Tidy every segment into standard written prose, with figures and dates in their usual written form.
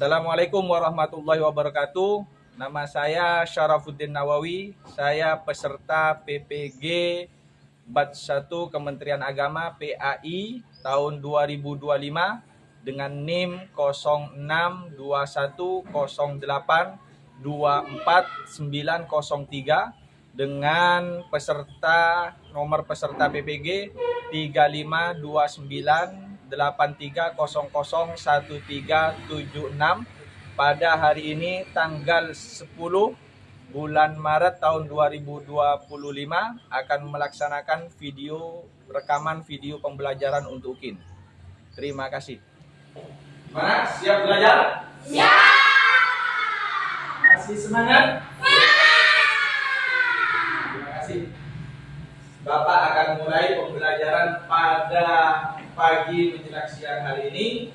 Assalamualaikum warahmatullahi wabarakatuh. Nama saya Syarafuddin Nawawi. Saya peserta PPG Batch 1 Kementerian Agama PAI tahun 2025 dengan NIM 062108240903 dengan nomor peserta PPG 352983001376 pada hari ini tanggal 10 bulan Maret tahun 2025 akan melaksanakan rekaman video pembelajaran untuk UKIN. Terima kasih. Gimana? Siap belajar? Siap! Masih semangat? Terima kasih. Bapak akan mulai pembelajaran pada pagi menjelang siang hari ini.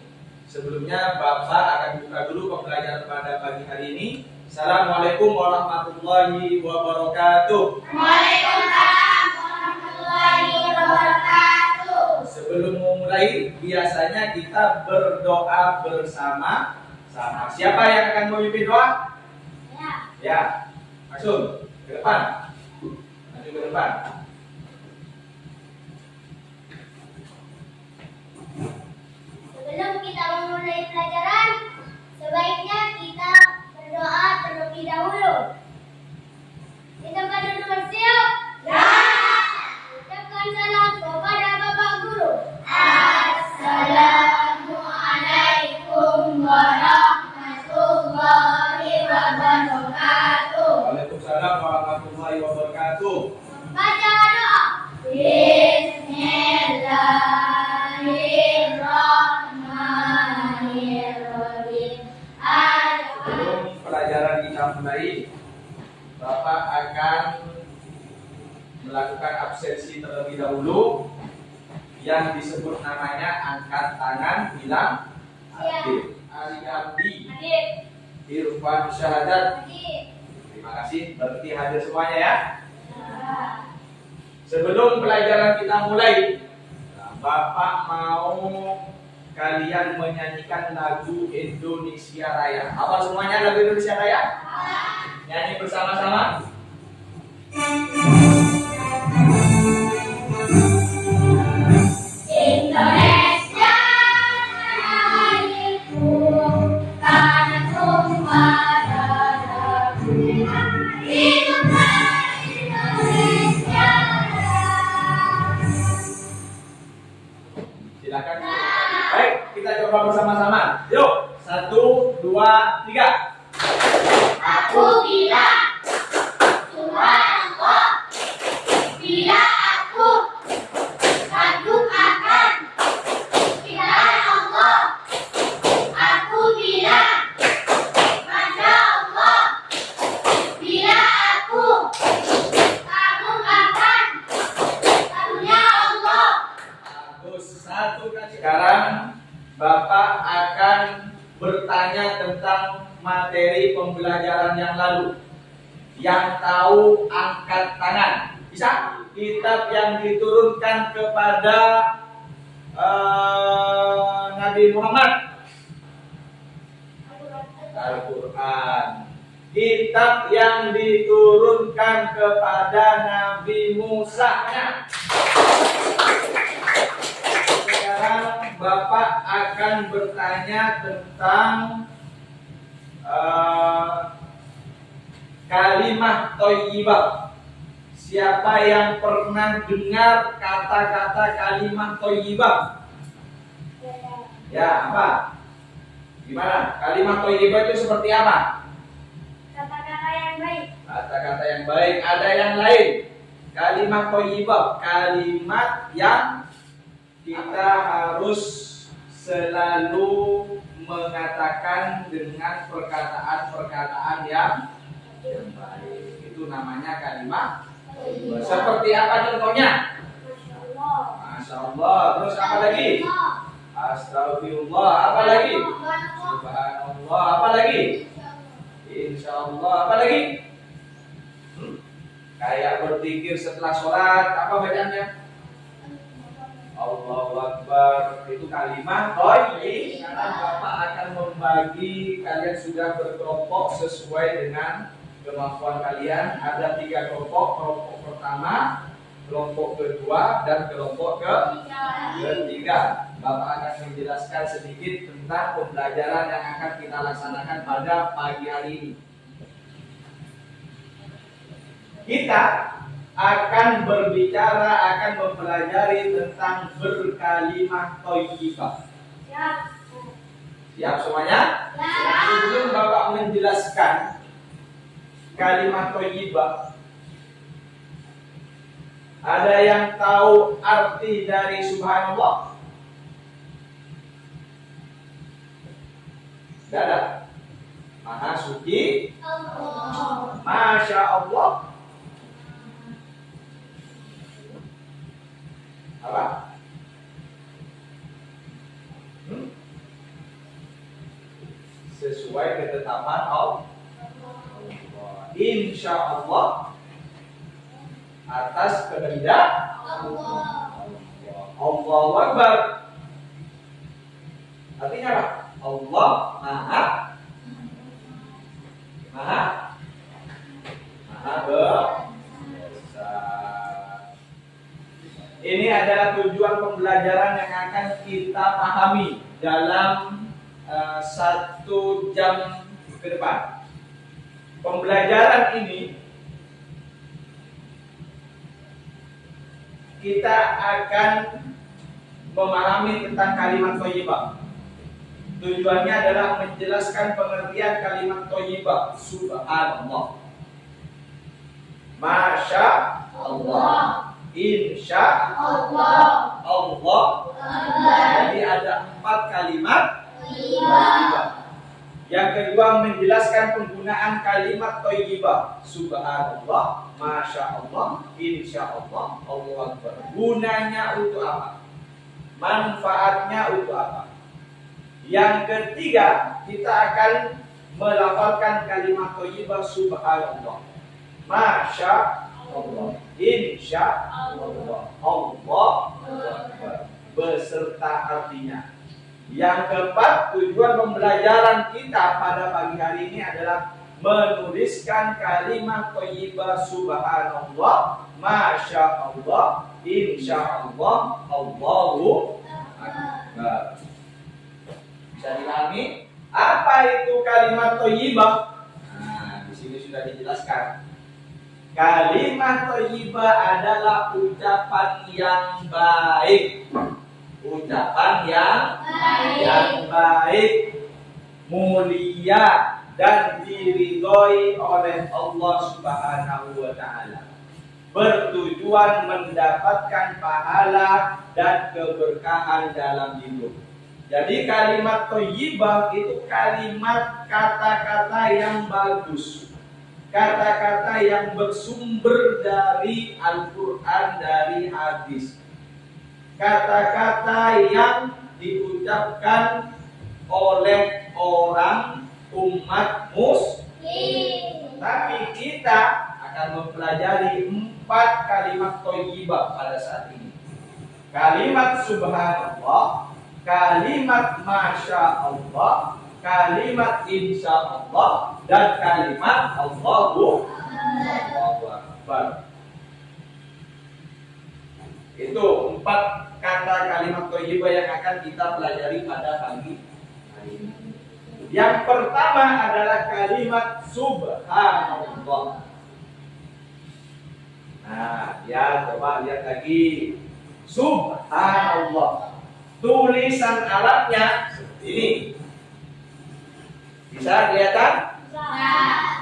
Sebelumnya Bapak akan buka dulu pembelajaran pada pagi hari ini. Assalamualaikum warahmatullahi wabarakatuh. Waalaikumsalam warahmatullahi wabarakatuh. Sebelum memulai, biasanya kita berdoa bersama-sama. Siapa yang akan memimpin doa? Ya, langsung ke depan. Maju ke depan. Sebelum kita memulai pelajaran, sebaiknya kita berdoa terlebih dahulu. Kita pada bersiap. Ya. Ucapkan salam kepada Bapak Guru. Assalamualaikum warahmatullahi wabarakatuh. Waalaikumsalam warahmatullahi wabarakatuh. Baca doa. Bismillahirrahmanirrahim. Sebelum pelajaran kita mulai, Bapak akan melakukan absensi terlebih dahulu yang disebut namanya angkat tangan, bilang Adib. Ali Abdi, Irfan Syahadat. Terima kasih, berarti hadir semuanya ya. Sebelum pelajaran kita mulai, Bapak mau kalian menyanyikan lagu Indonesia Raya. Apa semuanya lagu Indonesia Raya? Nyanyi bersama-sama. Indonesia Rayaku, tanah tumpah darahku. Hiduplah Indonesia Raya. Silakan. Baik, kita coba bersama-sama. Yuk, 1, 2, 3. Aku bilang Subhanallah, bila aku sanggup akan cinta Allah. Aku bilang Masya Allah, bila aku sanggup akan karunia Allah. Bagus, satu kan. Sekarang Bapak akan bertanya tentang materi pembelajaran yang lalu. Yang tahu angkat tangan. Bisa? Kitab yang diturunkan kepada Nabi Muhammad. Al-Quran. Kitab yang diturunkan kepada Nabi Musa. Sekarang Bapak akan bertanya tentang kalimat thayyibah. Siapa yang pernah dengar kata-kata kalimat thayyibah? Ya, apa? Gimana? Kalimat thayyibah itu seperti apa? Kata-kata yang baik. Kata-kata yang baik. Ada yang lain. Kalimat thayyibah, kalimat yang kita harus selalu mengatakan dengan perkataan-perkataan yang baik. Itu namanya kalimat. Seperti apa contohnya? Masya Allah. Terus apa lagi? Astagfirullah. Apa lagi? Subhanallah. Apa lagi? Insya Allah. Apa lagi? Kayak berzikir setelah sholat. Apa bacaannya? Allahu Akbar. Itu kalimat thayyib. Sekarang Bapak akan membagi, kalian sudah berkelompok sesuai dengan kemampuan kalian. Ada 3 kelompok. Kelompok pertama, kelompok kedua, dan kelompok ketiga. Bapak akan menjelaskan sedikit tentang pembelajaran yang akan kita laksanakan pada pagi hari ini. Kita akan berbicara, akan mempelajari tentang berkalimat thayyibah. Siap semuanya? Sebelum Bapak menjelaskan kalimat thayyibah, ada yang tahu arti dari subhanallah? Tidak ada. Maha suci Allah. Masya Allah. Apa? Sesuai ketetapan Allah. Insya Allah. Atas kehendak Allah. Allahu Akbar. Artinya apa? Allah Maha besar. Ini adalah tujuan pembelajaran yang akan kita pahami dalam 1 jam ke depan. Pembelajaran ini kita akan memahami tentang kalimat thayyibah. Tujuannya adalah menjelaskan pengertian kalimat thayyibah. Subhanallah, Masya Allah, Insya Allah, Allah. Jadi ada 4 kalimat thayyibah. Yang kedua, menjelaskan penggunaan kalimat thayyibah. Subhanallah, Masya Allah, Insya Allah, Allahu Akbar. Gunanya untuk apa? Manfaatnya untuk apa? Yang ketiga, kita akan melafalkan kalimat thayyibah subhanallah, Masya Allah, Insya Allah, Allah Akbar, beserta artinya. Yang keempat, tujuan pembelajaran kita pada pagi hari ini adalah menuliskan kalimat thayyibah subhanallah, Masya Allah, Insya Allah, Allahu Akbar. Bisa dipahami apa itu kalimat thayyibah? Nah, di sini sudah dijelaskan. Kalimat thayyibah adalah ucapan yang baik. Ucapan yang baik, mulia dan diridhoi oleh Allah Subhanahu wa taala. Bertujuan mendapatkan pahala dan keberkahan dalam hidup. Jadi kalimat thayyibah itu kalimat kata-kata yang bagus. Kata-kata yang bersumber dari Al-Quran, dari hadis. Kata-kata yang diucapkan oleh orang umat muslim. Tapi kita akan mempelajari 4 kalimat thayyibah pada saat ini. Kalimat subhanallah, kalimat Masya Allah, kalimat Insya Allah, dan kalimat Allahu Akbar. Itu 4 kata kalimat thayyibah yang akan kita pelajari pada pagi hari ini. Yang pertama adalah kalimat subhanallah. Nah, ya coba lihat lagi. Subhanallah. Tulisan Arabnya seperti ini. Bisa kelihatan?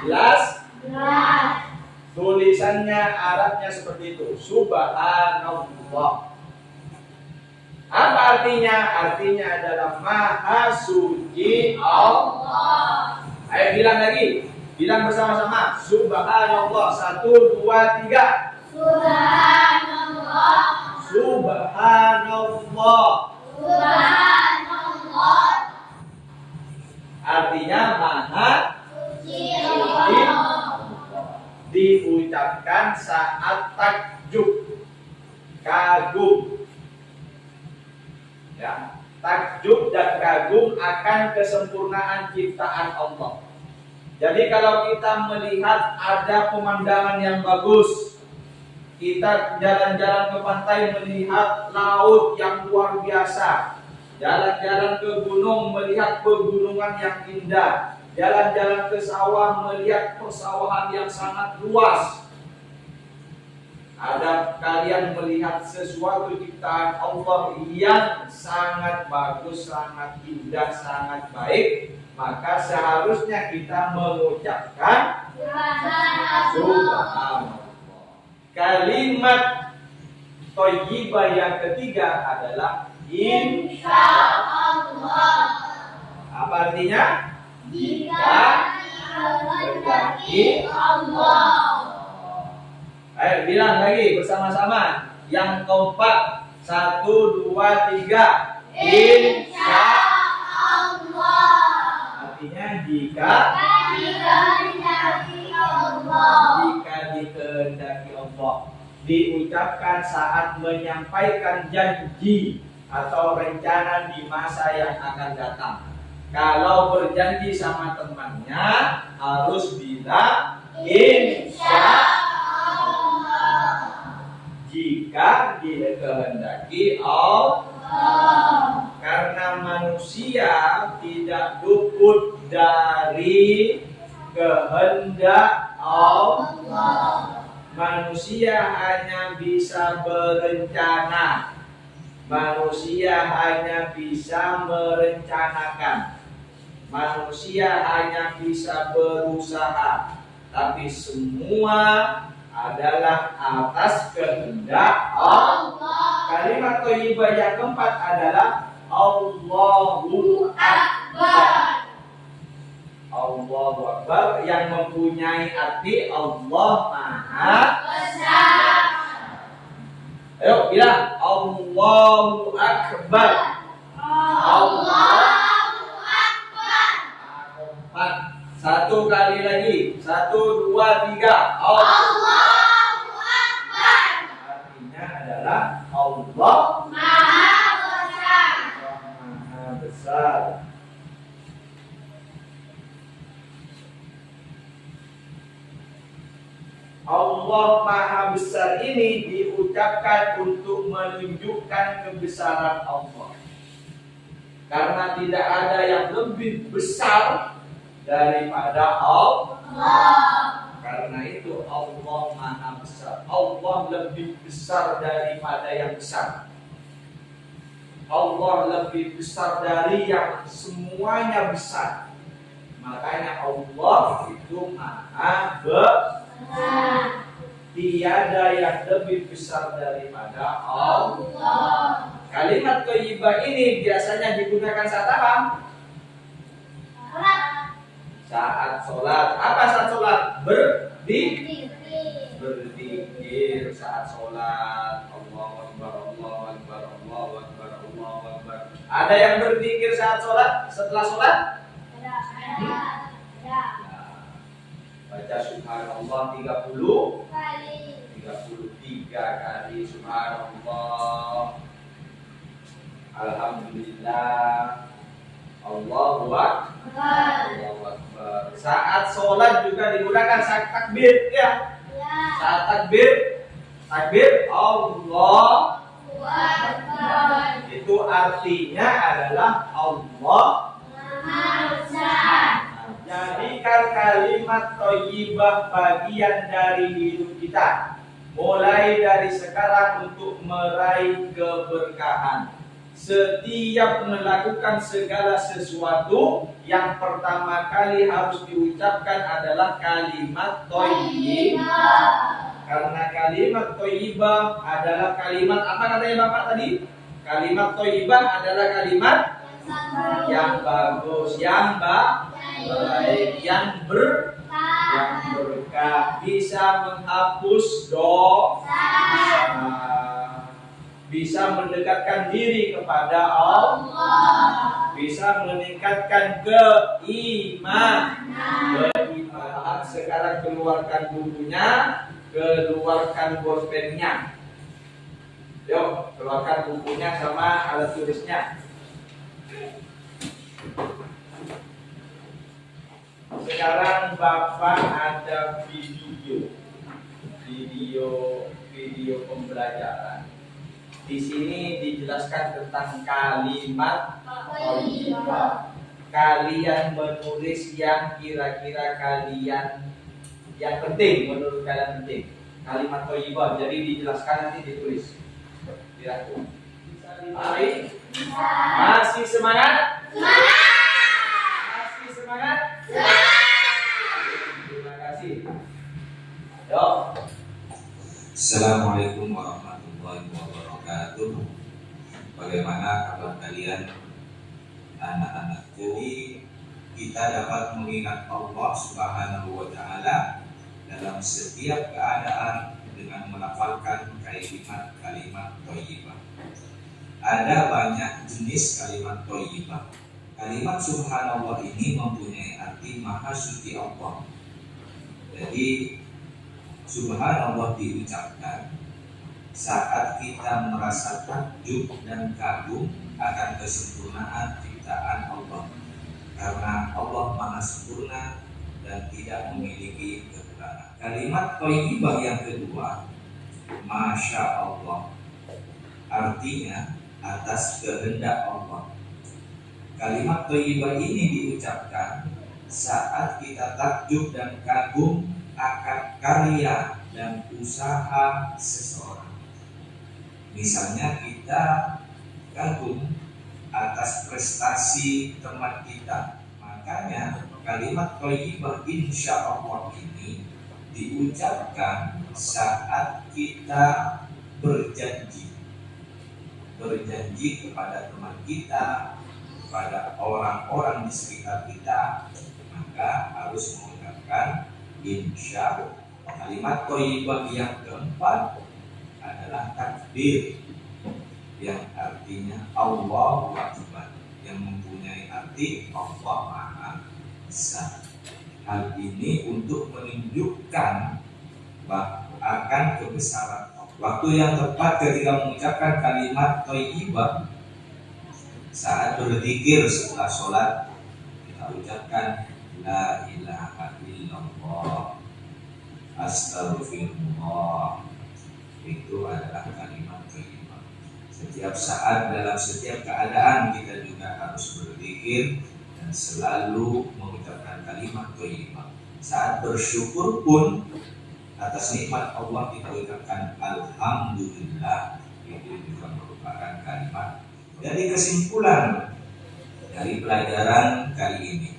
Jelas? Tulisannya Arabnya seperti itu. Subhanallah. Apa artinya? Artinya adalah Maha Suci Allah. Ayo bilang lagi. Bilang bersama-sama. Subhanallah. 1, 2, 3. Subhanallah. Subhanallah. Subhanallah. Artinya Maha Suci Allah. Diucapkan saat takjub, kagum. Ya, takjub dan kagum akan kesempurnaan ciptaan Allah. Jadi kalau kita melihat ada pemandangan yang bagus, kita jalan-jalan ke pantai melihat laut yang luar biasa, jalan-jalan ke gunung melihat pegunungan yang indah, jalan-jalan ke sawah melihat persawahan yang sangat luas. Ada kalian melihat sesuatu ciptaan Allah yang sangat bagus, sangat indah, sangat baik, maka seharusnya kita mengucapkan subhanallah. Kalimat thayyibah yang ketiga adalah insyaallah. Apa artinya? Jika kehendaki Allah. Ayo bilang lagi bersama-sama. Yang keempat, 1, 2, 3. Insyaallah. Artinya jika dikehendaki Allah. Jika dikehendaki Allah. Diucapkan saat menyampaikan janji atau rencana di masa yang akan datang. Kalau berjanji sama temannya harus bilang insyaallah. Jika dikehendaki Allah. Karena manusia tidak luput dari kehendak Allah. Manusia hanya bisa berencana. Manusia hanya bisa merencanakan. Manusia hanya bisa berusaha. Tapi semua adalah atas kehendak Allah. Kalimat thayyibah yang keempat adalah Allahu Akbar. Allahu Akbar yang mempunyai arti Allah Maha Besar. Ayo bilang Allahu Akbar. Allahu Akbar. Empat. Satu kali lagi. 1, 2, 3. Allahu Akbar. Artinya adalah Allah Maha Besar. Maha Besar. Allah Maha Besar ini diucapkan untuk menunjukkan kebesaran Allah. Karena tidak ada yang lebih besar daripada Allah. Karena itu Allah Maha Besar. Allah lebih besar daripada yang besar. Allah lebih besar dari yang semuanya besar. Makanya Allah itu Maha Besar. Tiada yang lebih besar daripada Allah. Kalimat thayyibah ini biasanya digunakan saat apa? Saat sholat. Apa saat sholat? Berzikir saat sholat. Allahu Akbar, Allahu Akbar, Allahu Akbar, Allahu Akbar. Ada yang berzikir saat sholat? Setelah sholat? Ada. Baca subhanallah 30 kali. 33 kali subhanallah. Alhamdulillah. Allahu Akbar. Allahu Akbar. Saat sholat juga digunakan saat takbir, ya. Saat takbir Allahu Akbar. Itu artinya adalah Allah Maha Besar. Jadikan kalimat thayyibah bagian dari hidup kita. Mulai dari sekarang untuk meraih keberkahan. Setiap melakukan segala sesuatu, yang pertama kali harus diucapkan adalah kalimat thayyibah. Karena kalimat thayyibah adalah kalimat, apa katanya Bapak tadi? Kalimat thayyibah adalah kalimat yang bagus, yang baik, yang berkah, bisa menghapus dosa, bisa mendekatkan diri kepada Allah, bisa meningkatkan keimanan. Sekarang keluarkan bukunya, keluarkan bolpennya. Yuk, keluarkan bukunya sama alat tulisnya. Sekarang Bapak ada video pembelajaran. Di sini dijelaskan tentang kalimat thayyibah. Kalian menulis yang kira-kira kalian yang penting, menurut kalian penting. Kalimat thayyibah. Jadi dijelaskan, nanti ditulis. Dirangkum. Bisa dipahami? Masih semangat? Masih semangat? Terima kasih. Yuk. Assalamualaikum warahmatullahi wabarakatuh. Bagaimana kabar kalian, anak-anak? Jadi kita dapat mengingat Allah Subhanahu wa Ta'ala dalam setiap keadaan dengan melafalkan kalimat-kalimat thayyibah. Ada banyak jenis kalimat thayyibah. Kalimat subhanallah ini mempunyai arti maha suci Allah. Jadi subhanallah diucapkan saat kita merasa takjub dan kagum akan kesempurnaan ciptaan Allah, karena Allah maha sempurna dan tidak memiliki kekurangan. Kalimat thayyibah yang kedua, Masya Allah, artinya atas kehendak Allah. Kalimat thayyibah ini diucapkan saat kita takjub dan kagum akan karya dan usaha seseorang. Misalnya kita kagum atas prestasi teman kita, makanya kalimat thayyibah insya Allah ini diucapkan saat kita berjanji kepada teman kita, kepada orang-orang di sekitar kita, maka harus mengucapkan insya Allah. Kalimat thayyibah yang keempat adalah takbir, yang artinya Allahu Akbar, yang mempunyai arti Allah Maha Esa. Hal ini untuk menunjukkan akan kebesaran Allah. Waktu yang tepat ketika mengucapkan kalimat thayyibah saat berzikir setelah sholat, kita ucapkan la ilaha illallah, astagfirullah. Itu adalah kalimat thayyibah. Setiap saat, dalam setiap keadaan kita juga harus berzikir dan selalu mengucapkan kalimat thayyibah. Saat bersyukur pun atas nikmat Allah kita ucapkan alhamdulillah. Itu juga merupakan kalimat. Jadi kesimpulan dari pelajaran kali ini,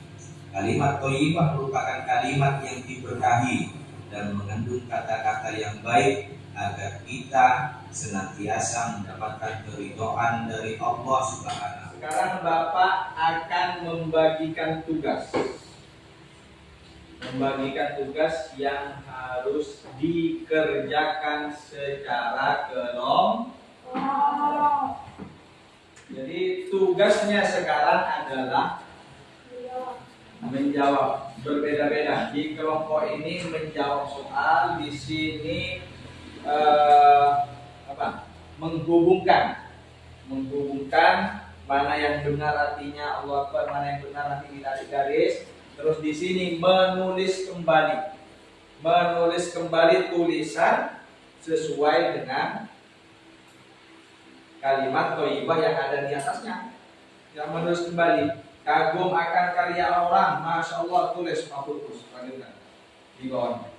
kalimat thayyibah merupakan kalimat yang diberkahi dan mengandung kata-kata yang baik agar kita senantiasa mendapatkan keridhaan dari Allah Subhanahu. Sekarang Bapak akan membagikan tugas yang harus dikerjakan secara kelompok. Jadi tugasnya sekarang adalah menjawab, berbeda-beda. Di kelompok ini menjawab soal, di sini menghubungkan mana yang benar artinya Allah Akbar, mana yang benar nanti ditarik garis. Terus di sini menulis kembali tulisan sesuai dengan kalimat thayyibah yang ada di atasnya. Yang menulis kembali, kagum akan karya orang, masya Allah, tulis fokus di bawahnya.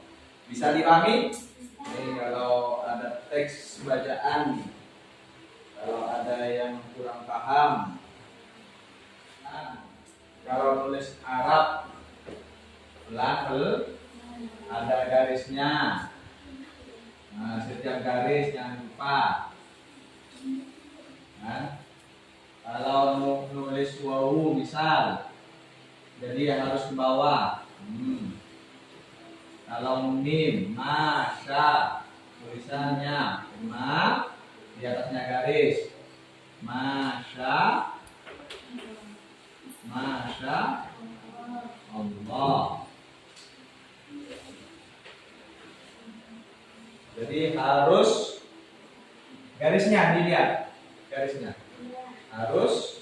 Bisa dipahami? Ini kalau ada teks bacaan, kalau ada yang kurang paham, kalau nulis Arab ada garisnya. Nah, setiap garis jangan lupa. Nah, kalau nulis wawu misal, jadi harus ke bawah. Kalau mim, masya, tulisannya di atasnya garis. Masya Allah. Jadi harus Garisnya dilihat. Garisnya harus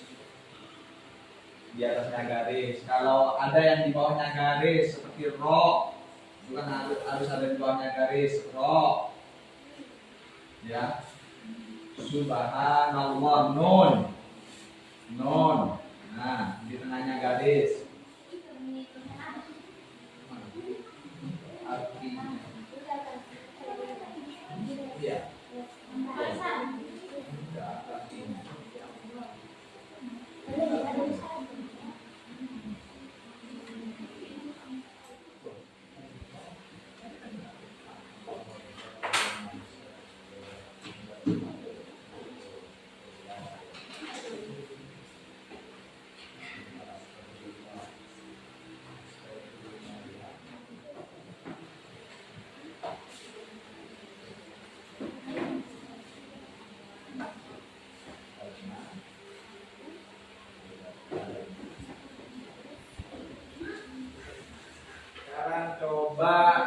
di atasnya garis. Kalau ada yang di bawahnya garis seperti ro, bukan harus ada di bawahnya garis ro. Ya. Subhanallah nun. Nun. Nah, di tengahnya garis. Artinya. Iya.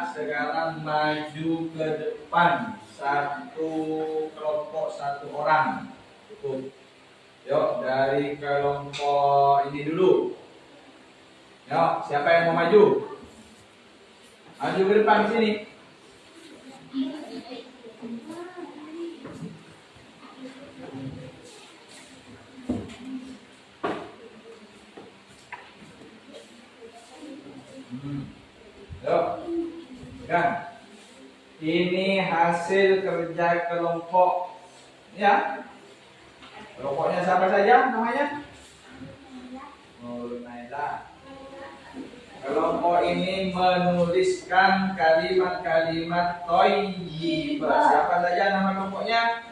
Sekarang maju ke depan satu kelompok satu orang. Yuk dari kelompok ini dulu. Yuk siapa yang mau maju? Maju ke depan sini. Yuk. Kan, ini hasil kerja kelompok, ya. Kelompoknya siapa saja namanya? Naila. Kelompok ini menuliskan kalimat-kalimat thayyibah. Siapa saja nama kelompoknya?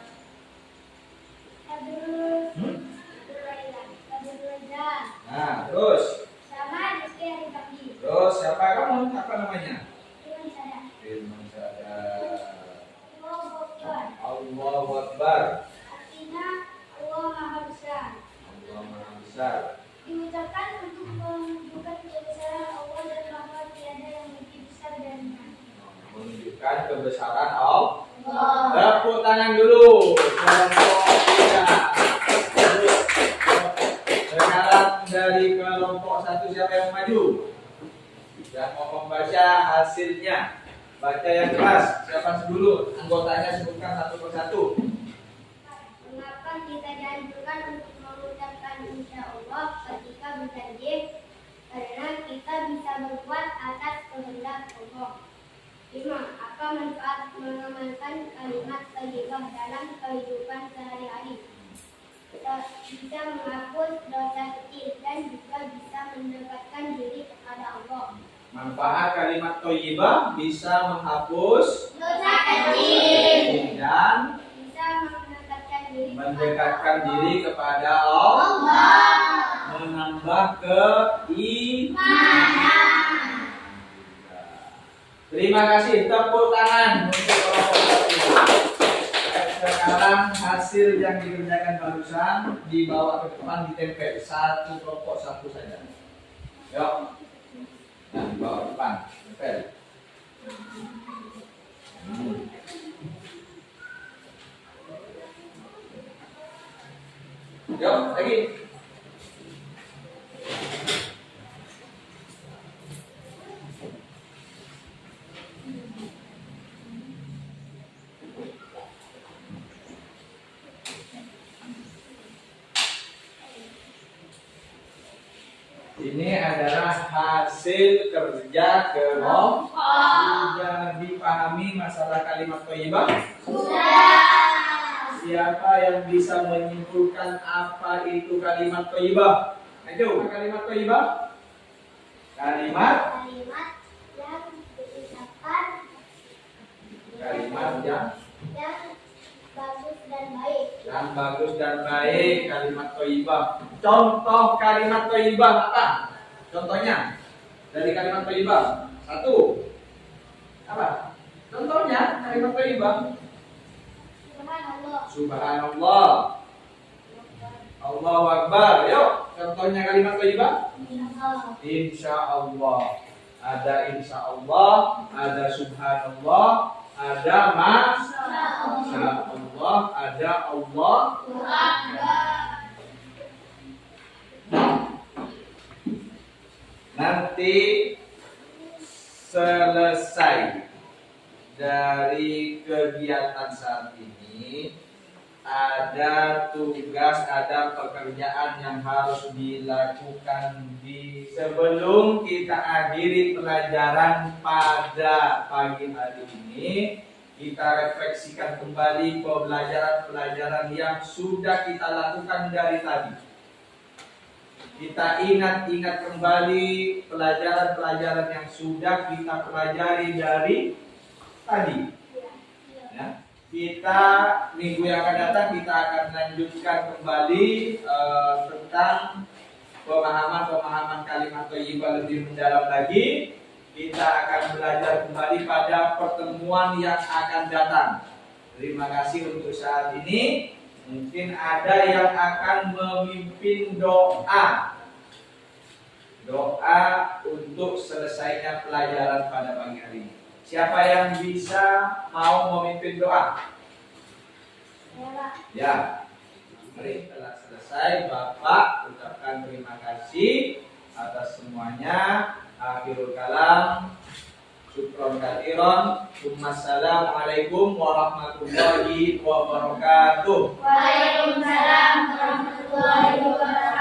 Nah, terus. Terus siapa kamu? Apa namanya? Allahu Akbar. Artinya Allah Maha Besar. Allah Maha Besar. Diucapkan untuk menunjukkan kebesaran Allah dan bahwa tiada yang lebih besar darinya. Menunjukkan kebesaran Allah. Tepuk tangan dulu. Kelompok 3. Sekarang dari kelompok 1 siapa yang maju? Yang mau membaca hasilnya. Baca yang keras. Siapa dulu? Anggotanya sebutkan satu persatu. Mengapa kita dianjurkan untuk mengucapkan insya Allah ketika berjanji? Karena kita bisa berbuat atas kehendak Allah. 5. Apa manfaat mengamalkan kalimat thayyibah dalam kehidupan sehari-hari? Bisa menghapus dosa kecil dan juga bisa mendekatkan diri kepada Allah. Manfaat kalimat thayyibah bisa menghapus Dosa kecil dan bisa mendekatkan diri kepada Allah, menambah keimanan. Terima kasih, tepuk tangan untuk kelompok ini. Sekarang hasil yang dikerjakan barusan dibawa ke depan, ditempel satu kelompok satu saja. Yuk. Nah, bawa ke depan, tempel. Yuk, lagi. Ini adalah hasil kerja kelompok. Sudah dipahami masalah kalimat thayyibah? Sudah. Siapa yang bisa menyimpulkan apa itu kalimat thayyibah? Ayo, kalimat thayyibah. Kalimat yang diucapkan kalimat yang bagus dan baik. Yang bagus dan baik, kalimat thayyibah. Contoh kalimat thayyibah apa? Contohnya dari kalimat thayyibah. 1. Apa? Contohnya kalimat thayyibah. Subhanallah. Subhanallah. Allahu Akbar. Yuk, contohnya kalimat thayyibah. Insya Allah. Ada insya Allah, ada subhanallah, ada masya Allah, ada Ya Allah. Nanti selesai dari kegiatan saat ini, ada tugas, ada pekerjaan yang harus dilakukan sebelum kita akhiri pelajaran pada pagi hari ini. Kita refleksikan kembali pelajaran-pelajaran yang sudah kita lakukan dari tadi. Kita ingat-ingat kembali pelajaran-pelajaran yang sudah kita pelajari dari tadi. Ya. Kita minggu yang akan datang kita akan lanjutkan kembali tentang pemahaman kalimat thayyibah lebih mendalam lagi. Kita akan belajar kembali pada pertemuan yang akan datang. Terima kasih untuk saat ini. Mungkin ada yang akan memimpin doa untuk selesainya pelajaran pada pagi hari ini. Siapa yang bisa mau memimpin doa? Ya. Mari telah selesai, Bapak ucapkan terima kasih atas semuanya. Akhirul kalam, syukron katsiran. Wassalamualaikum warahmatullahi wabarakatuh. Waalaikumsalam warahmatullahi wabarakatuh.